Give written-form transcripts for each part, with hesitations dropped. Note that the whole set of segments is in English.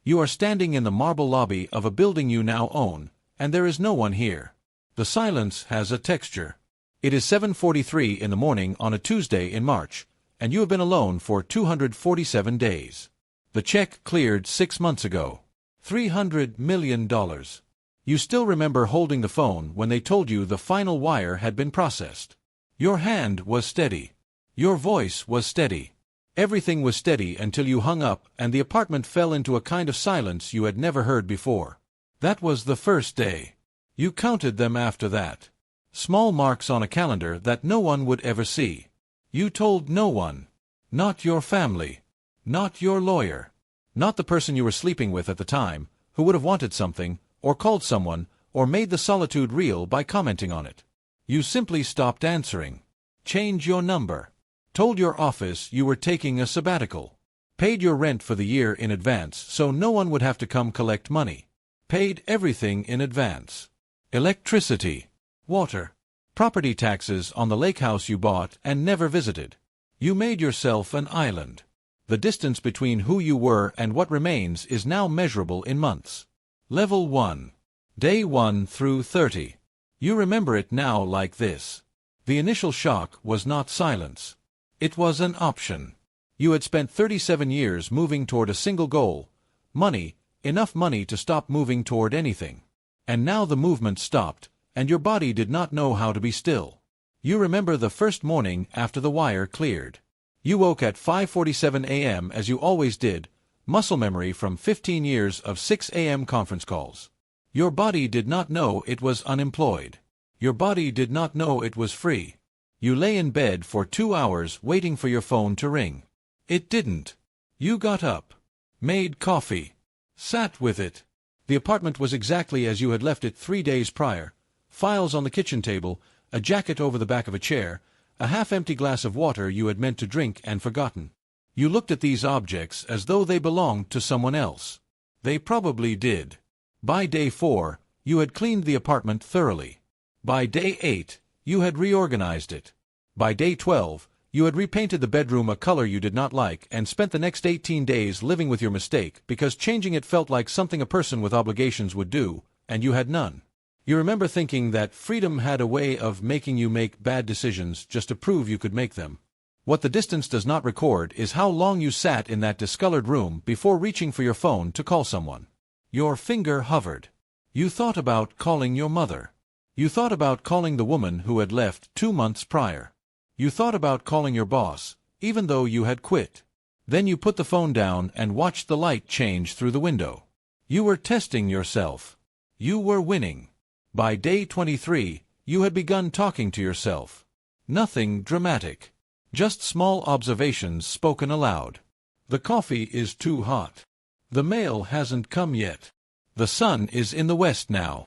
You are standing in the marble lobby of a building you now own, and there is no one here. The silence has a texture. It is 7:43 in the morning on a Tuesday in March, and you have been alone for 247 days. The check cleared 6 months ago. $300 million. You still remember holding the phone when they told you the final wire had been processed. Your hand was steady. Your voice was steady. Everything was steady until you hung up and the apartment fell into a kind of silence you had never heard before. That was the first day. You counted them after that. Small marks on a calendar that no one would ever see. You told no one. Not your family. Not your lawyer. Not the person you were sleeping with at the time, who would have wanted something, or called someone, or made the solitude real by commenting on it. You simply stopped answering. Changed your number. Told your office you were taking a sabbatical. Paid your rent for the year in advance so no one would have to come collect money. Paid everything in advance. Electricity, water, property taxes on the lake house you bought and never visited. You made yourself an island. The distance between who you were and what remains is now measurable in months. Level 1. Day 1 through 30. You remember it now like this. The initial shock was not silence. It was an option. You had spent 37 years moving toward a single goal, money, enough money to stop moving toward anything. And now the movement stopped, and your body did not know how to be still. You remember the first morning after the wire cleared. You woke at 5:47 a.m. as you always did, muscle memory from 15 years of 6 a.m. conference calls. Your body did not know it was unemployed. Your body did not know it was free. You lay in bed for 2 hours waiting for your phone to ring. It didn't. You got up, made coffee, sat with it. The apartment was exactly as you had left it 3 days prior. Files on the kitchen table, a jacket over the back of a chair, a half-empty glass of water you had meant to drink and forgotten. You looked at these objects as though they belonged to someone else. They probably did. By day 4, you had cleaned the apartment thoroughly. By day 8, you had reorganized it. By day 12, you had repainted the bedroom a color you did not like and spent the next 18 days living with your mistake because changing it felt like something a person with obligations would do, and you had none. You remember thinking that freedom had a way of making you make bad decisions just to prove you could make them. What the distance does not record is how long you sat in that discolored room before reaching for your phone to call someone. Your finger hovered. You thought about calling your mother. You thought about calling the woman who had left 2 months prior. You thought about calling your boss, even though you had quit. Then you put the phone down and watched the light change through the window. You were testing yourself. You were winning. By day 23, you had begun talking to yourself. Nothing dramatic. Just small observations spoken aloud. The coffee is too hot. The mail hasn't come yet. The sun is in the west now.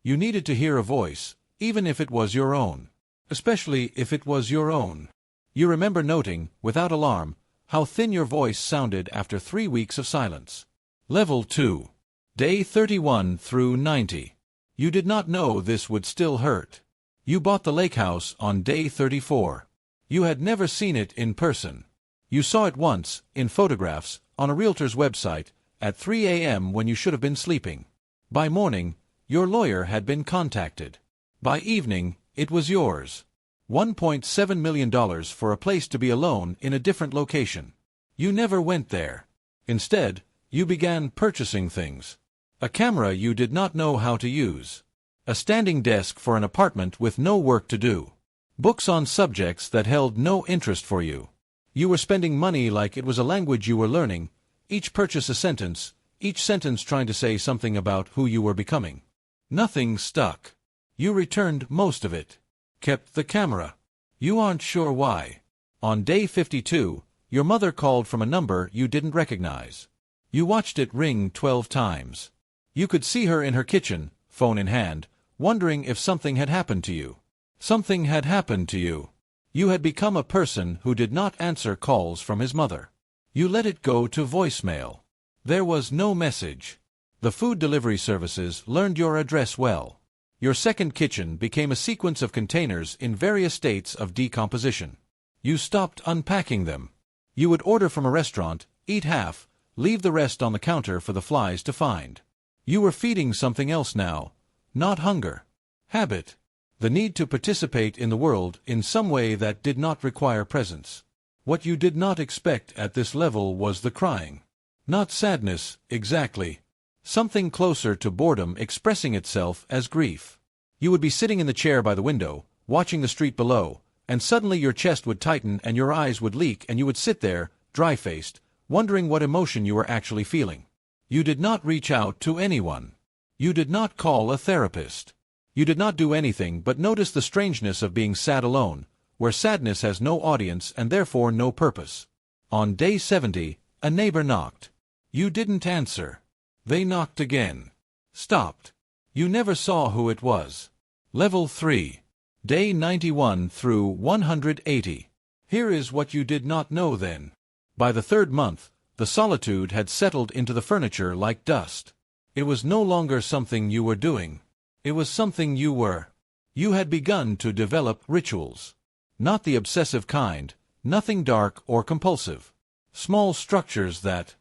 You needed to hear a voice, even if it was your own. Especially if it was your own. You remember noting, without alarm, how thin your voice sounded after 3 weeks of silence. Level 2. Day 31 through 90. You did not know this would still hurt. You bought the lake house on day 34. You had never seen it in person. You saw it once, in photographs, on a realtor's website, at 3 a.m. when you should have been sleeping. By morning, your lawyer had been contacted. By evening, it was yours. $1.7 million for a place to be alone in a different location. You never went there. Instead, you began purchasing things. A camera you did not know how to use. A standing desk for an apartment with no work to do. Books on subjects that held no interest for you. You were spending money like it was a language you were learning, each purchase a sentence, each sentence trying to say something about who you were becoming. Nothing stuck. You returned most of it. Kept the camera. You aren't sure why. On day 52, your mother called from a number you didn't recognize. You watched it ring 12 times. You could see her in her kitchen, phone in hand, wondering if something had happened to you. Something had happened to you. You had become a person who did not answer calls from his mother. You let it go to voicemail. There was no message. The food delivery services learned your address well. Your second kitchen became a sequence of containers in various states of decomposition. You stopped unpacking them. You would order from a restaurant, eat half, Leave the rest on the counter for the flies to find. You were feeding something else now, not hunger. Habit. The need to participate in the world in some way that did not require presence. What you did not expect at this level was the crying. Not sadness, exactly. Something closer to boredom expressing itself as grief. You would be sitting in the chair by the window, watching the street below, and suddenly your chest would tighten and your eyes would leak and you would sit there, dry-faced, wondering what emotion you were actually feeling. You did not reach out to anyone. You did not call a therapist. You did not do anything but notice the strangeness of being sad alone, where sadness has no audience and therefore no purpose. On day 70, a neighbor knocked. You didn't answer. They knocked again. Stopped. You never saw who it was. Level 3. Day 91 through 180. Here is what you did not know then. By the third month, the solitude had settled into the furniture like dust. It was no longer something you were doing. It was something you were. You had begun to develop rituals. Not the obsessive kind, nothing dark or compulsive. Small structures that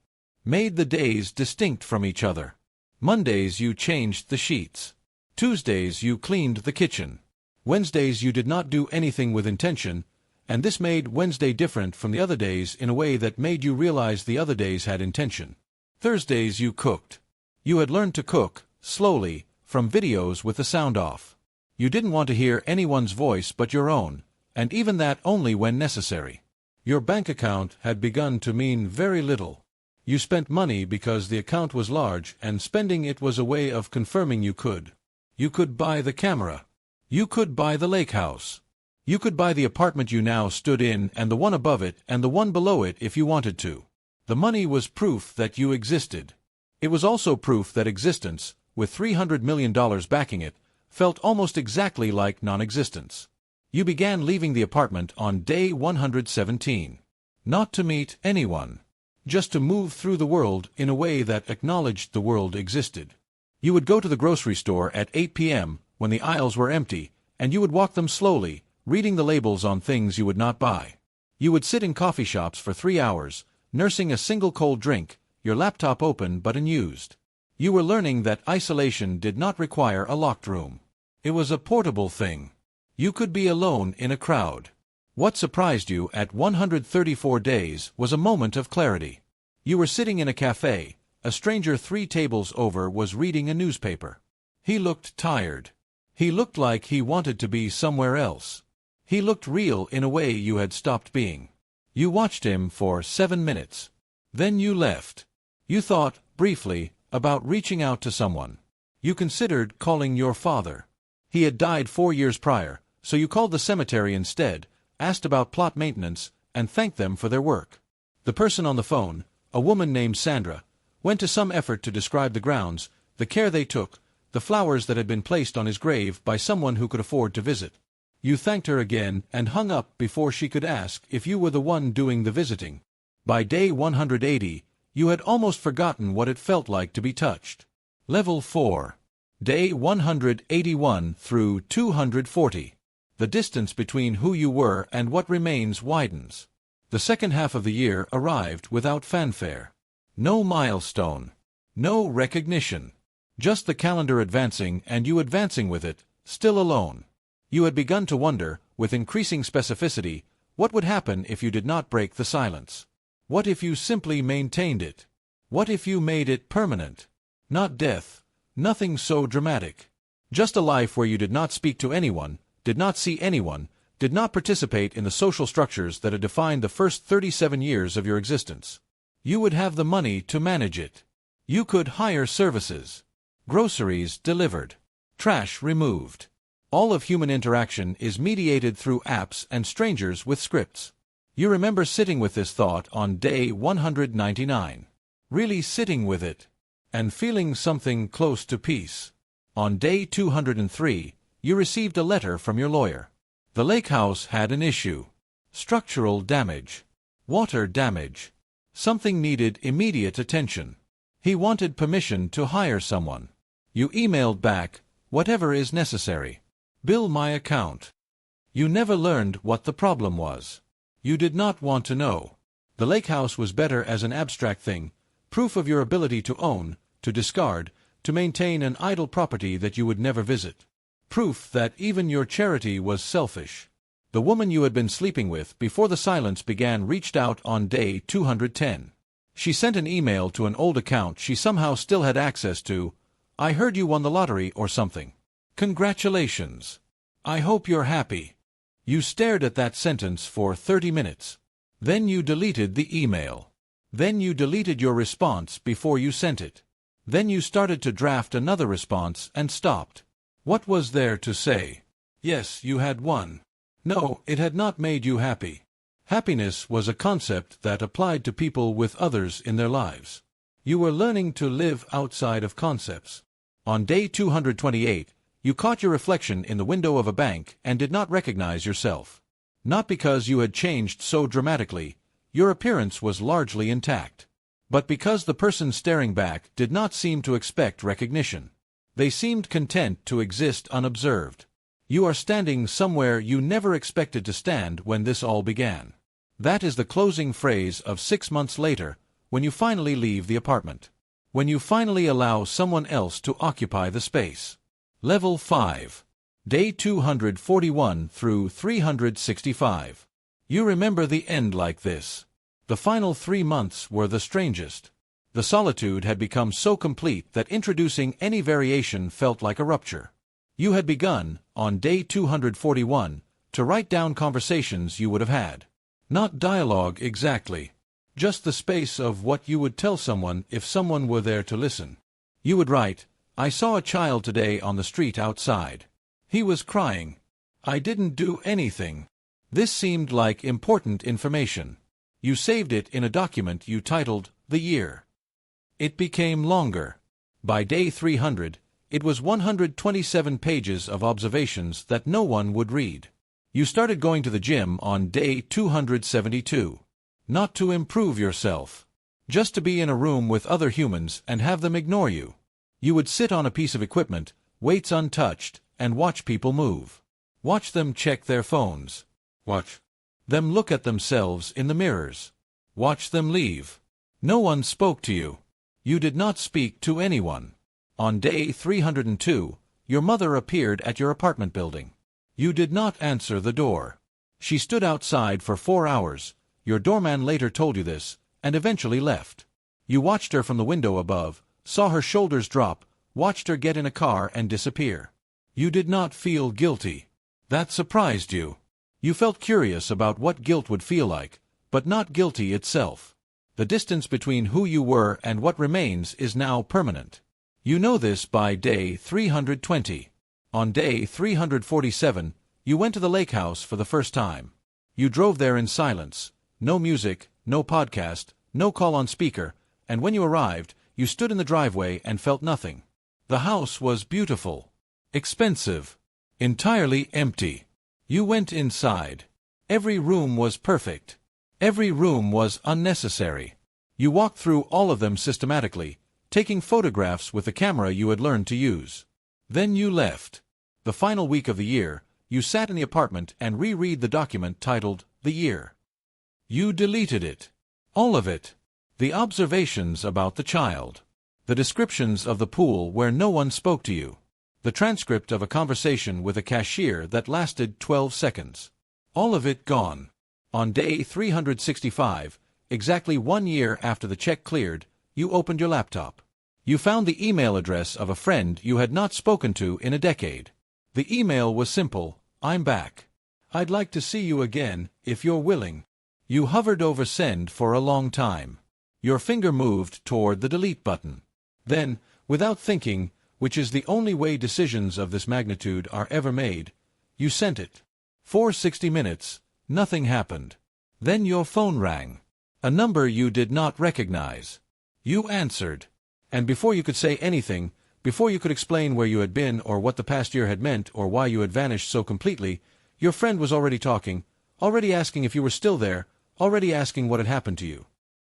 made the days distinct from each other. Mondays you changed the sheets. Tuesdays you cleaned the kitchen. Wednesdays you did not do anything with intention, and this made Wednesday different from the other days in a way that made you realize the other days had intention. Thursdays you cooked. You had learned to cook, slowly, from videos with the sound off. You didn't want to hear anyone's voice but your own, and even that only when necessary. Your bank account had begun to mean very little. You spent money because the account was large, and spending it was a way of confirming you could. You could buy the camera. You could buy the lake house. You could buy the apartment you now stood in and the one above it and the one below it if you wanted to. The money was proof that you existed. It was also proof that existence, with $300 million backing it, felt almost exactly like non-existence. You began leaving the apartment on day 117. Not to meet anyone. Just to move through the world in a way that acknowledged the world existed. You would go to the grocery store at 8 p.m. when the aisles were empty, and you would walk them slowly, reading the labels on things you would not buy. You would sit in coffee shops for 3 hours, nursing a single cold drink, your laptop open but unused. You were learning that isolation did not require a locked room. It was a portable thing. You could be alone in a crowd. What surprised you at 134 days was a moment of clarity. You were sitting in a cafe. A stranger 3 tables over was reading a newspaper. He looked tired. He looked like he wanted to be somewhere else. He looked real in a way you had stopped being. You watched him for 7 minutes. Then you left. You thought, briefly, about reaching out to someone. You considered calling your father. He had died 4 years prior, so you called the cemetery instead, asked about plot maintenance, and thanked them for their work. The person on the phone, a woman named Sandra, went to some effort to describe the grounds, the care they took, the flowers that had been placed on his grave by someone who could afford to visit. You thanked her again and hung up before she could ask if you were the one doing the visiting. By day 180, you had almost forgotten what it felt like to be touched. Level 4. Day 181 through 240. The distance between who you were and what remains widens. The second half of the year arrived without fanfare. No milestone. No recognition. Just the calendar advancing and you advancing with it, still alone. You had begun to wonder, with increasing specificity, what would happen if you did not break the silence. What if you simply maintained it? What if you made it permanent? Not death. Nothing so dramatic. Just a life where you did not speak to anyone, did not see anyone, did not participate in the social structures that had defined the first 37 years of your existence. You would have the money to manage it. You could hire services. Groceries delivered. Trash removed. All of human interaction is mediated through apps and strangers with scripts. You remember sitting with this thought on day 199. Really sitting with it. And feeling something close to peace. On day 203, you received a letter from your lawyer. The lake house had an issue. Structural damage. Water damage. Something needed immediate attention. He wanted permission to hire someone. You emailed back, whatever is necessary. Bill my account. You never learned what the problem was. You did not want to know. The lake house was better as an abstract thing, Proof of your ability to own, to discard, to maintain an idle property that you would never visit. Proof that even your charity was selfish. The woman you had been sleeping with before the silence began reached out on day 210. She sent an email to an old account she somehow still had access to. I heard you won the lottery or something. Congratulations. I hope you're happy. You stared at that sentence for 30 minutes. Then you deleted the email. Then you deleted your response before you sent it. Then you started to draft another response and stopped. What was there to say? Yes, you had won. No, it had not made you happy. Happiness was a concept that applied to people with others in their lives. You were learning to live outside of concepts. On day 228, you caught your reflection in the window of a bank and did not recognize yourself. Not because you had changed so dramatically, your appearance was largely intact, but because the person staring back did not seem to expect recognition. They seemed content to exist unobserved. You are standing somewhere you never expected to stand when this all began. That is the closing phrase of 6 months later, when you finally leave the apartment. When you finally allow someone else to occupy the space. Level 5. Day 241 through 365. You remember the end like this. The final 3 months were the strangest. The solitude had become so complete that introducing any variation felt like a rupture. You had begun, on day 241, to write down conversations you would have had. Not dialogue exactly. Just the space of what you would tell someone if someone were there to listen. You would write, I saw a child today on the street outside. He was crying. I didn't do anything. This seemed like important information. You saved it in a document you titled, The Year. It became longer. By day 300, it was 127 pages of observations that no one would read. You started going to the gym on day 272. Not to improve yourself. Just to be in a room with other humans and have them ignore you. You would sit on a piece of equipment, weights untouched, and watch people move. Watch them check their phones. Watch them look at themselves in the mirrors. Watch them leave. No one spoke to you. You did not speak to anyone. On day 302, your mother appeared at your apartment building. You did not answer the door. She stood outside for 4 hours. Your doorman later told you this, and eventually left. You watched her from the window above, saw her shoulders drop, watched her get in a car and disappear. You did not feel guilty. That surprised you. You felt curious about what guilt would feel like, but not guilty itself. The distance between who you were and what remains is now permanent. You know this by day 320. On day 347, you went to the lake house for the first time. You drove there in silence. No music, no podcast, no call on speaker, and when you arrived, you stood in the driveway and felt nothing. The house was beautiful, expensive, entirely empty. You went inside. Every room was perfect. Every room was unnecessary. You walked through all of them systematically, taking photographs with the camera you had learned to use. Then you left. The final week of the year, you sat in the apartment and reread the document titled, The Year. You deleted it. All of it. The observations about the child. The descriptions of the pool where no one spoke to you. The transcript of a conversation with a cashier that lasted 12 seconds. All of it gone. On day 365, exactly 1 year after the check cleared, you opened your laptop. You found the email address of a friend you had not spoken to in a decade. The email was simple, I'm back. I'd like to see you again, if you're willing. You hovered over send for a long time. Your finger moved toward the delete button. Then, without thinking, which is the only way decisions of this magnitude are ever made, you sent it. For 60 minutes, nothing happened. Then your phone rang. A number you did not recognize. You answered. And before you could say anything, before you could explain where you had been or what the past year had meant or why you had vanished so completely, your friend was already talking, already asking if you were still there, already asking what had happened to you.